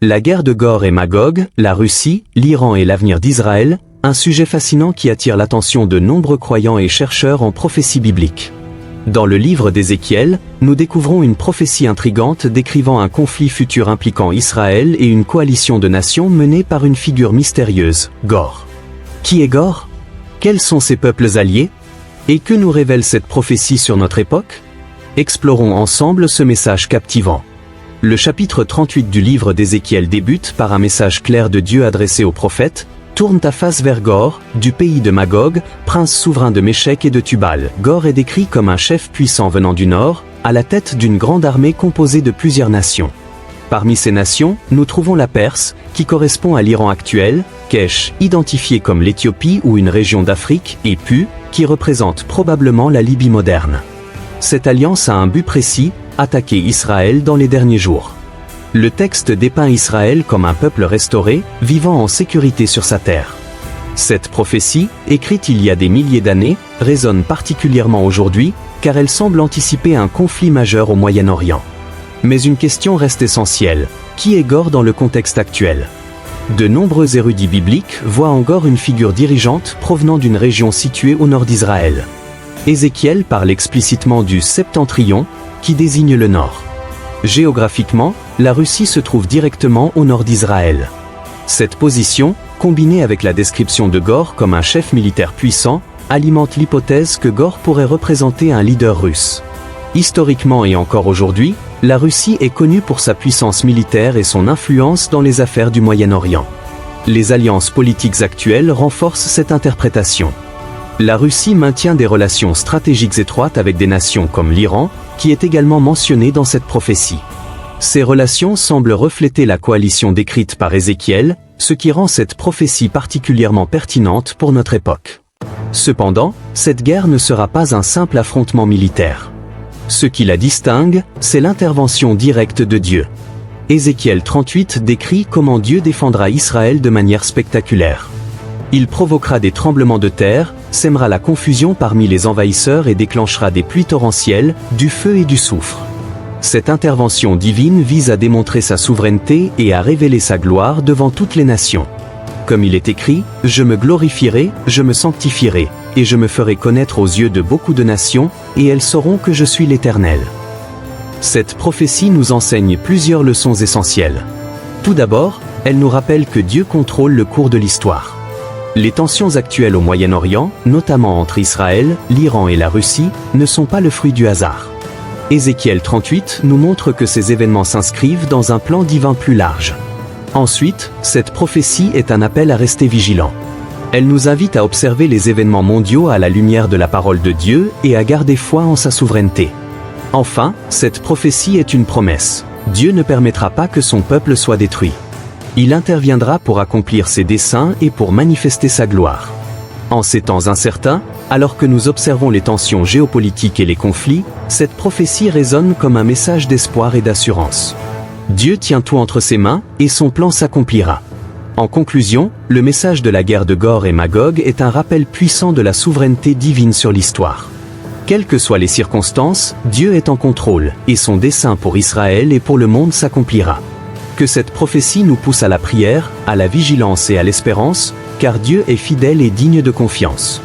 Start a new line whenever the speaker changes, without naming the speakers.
La guerre de Gog et Magog, la Russie, l'Iran et l'avenir d'Israël, un sujet fascinant qui attire l'attention de nombreux croyants et chercheurs en prophétie biblique. Dans le livre d'Ézéchiel, nous découvrons une prophétie intrigante décrivant un conflit futur impliquant Israël et une coalition de nations menée par une figure mystérieuse, Gog. Qui est Gog? Quels sont ses peuples alliés? Et que nous révèle cette prophétie sur notre époque? Explorons ensemble ce message captivant. Le chapitre 38 du livre d'Ézéchiel débute par un message clair de Dieu adressé au prophète. Tourne ta face vers Gog, du pays de Magog, prince souverain de Méchec et de Tubal. Gog est décrit comme un chef puissant venant du nord, à la tête d'une grande armée composée de plusieurs nations. Parmi ces nations, nous trouvons la Perse, qui correspond à l'Iran actuel, Kesh, identifié comme l'Éthiopie ou une région d'Afrique, et Pu, qui représente probablement la Libye moderne. Cette alliance a un but précis, attaquer Israël dans les derniers jours. Le texte dépeint Israël comme un peuple restauré, vivant en sécurité sur sa terre. Cette prophétie, écrite il y a des milliers d'années, résonne particulièrement aujourd'hui, car elle semble anticiper un conflit majeur au Moyen-Orient. Mais une question reste essentielle. Qui est Gog dans le contexte actuel? De nombreux érudits bibliques voient en Gog une figure dirigeante provenant d'une région située au nord d'Israël. Ézéchiel parle explicitement du Septentrion, qui désigne le nord. Géographiquement, la Russie se trouve directement au nord d'Israël. Cette position, combinée avec la description de Gog comme un chef militaire puissant, alimente l'hypothèse que Gog pourrait représenter un leader russe. Historiquement et encore aujourd'hui, la Russie est connue pour sa puissance militaire et son influence dans les affaires du Moyen-Orient. Les alliances politiques actuelles renforcent cette interprétation. La Russie maintient des relations stratégiques étroites avec des nations comme l'Iran, qui est également mentionné dans cette prophétie. Ces relations semblent refléter la coalition décrite par Ézéchiel, ce qui rend cette prophétie particulièrement pertinente pour notre époque. Cependant, cette guerre ne sera pas un simple affrontement militaire. Ce qui la distingue, c'est l'intervention directe de Dieu. Ézéchiel 38 décrit comment Dieu défendra Israël de manière spectaculaire. Il provoquera des tremblements de terre, sèmera la confusion parmi les envahisseurs et déclenchera des pluies torrentielles, du feu et du soufre. Cette intervention divine vise à démontrer sa souveraineté et à révéler sa gloire devant toutes les nations. Comme il est écrit, « Je me glorifierai, je me sanctifierai, et je me ferai connaître aux yeux de beaucoup de nations, et elles sauront que je suis l'Éternel. » Cette prophétie nous enseigne plusieurs leçons essentielles. Tout d'abord, elle nous rappelle que Dieu contrôle le cours de l'histoire. Les tensions actuelles au Moyen-Orient, notamment entre Israël, l'Iran et la Russie, ne sont pas le fruit du hasard. Ézéchiel 38 nous montre que ces événements s'inscrivent dans un plan divin plus large. Ensuite, cette prophétie est un appel à rester vigilant. Elle nous invite à observer les événements mondiaux à la lumière de la parole de Dieu et à garder foi en sa souveraineté. Enfin, cette prophétie est une promesse. Dieu ne permettra pas que son peuple soit détruit. Il interviendra pour accomplir ses desseins et pour manifester sa gloire. En ces temps incertains, alors que nous observons les tensions géopolitiques et les conflits, cette prophétie résonne comme un message d'espoir et d'assurance. Dieu tient tout entre ses mains, et son plan s'accomplira. En conclusion, le message de la guerre de Gog et Magog est un rappel puissant de la souveraineté divine sur l'histoire. Quelles que soient les circonstances, Dieu est en contrôle, et son dessein pour Israël et pour le monde s'accomplira. Que cette prophétie nous pousse à la prière, à la vigilance et à l'espérance, car Dieu est fidèle et digne de confiance.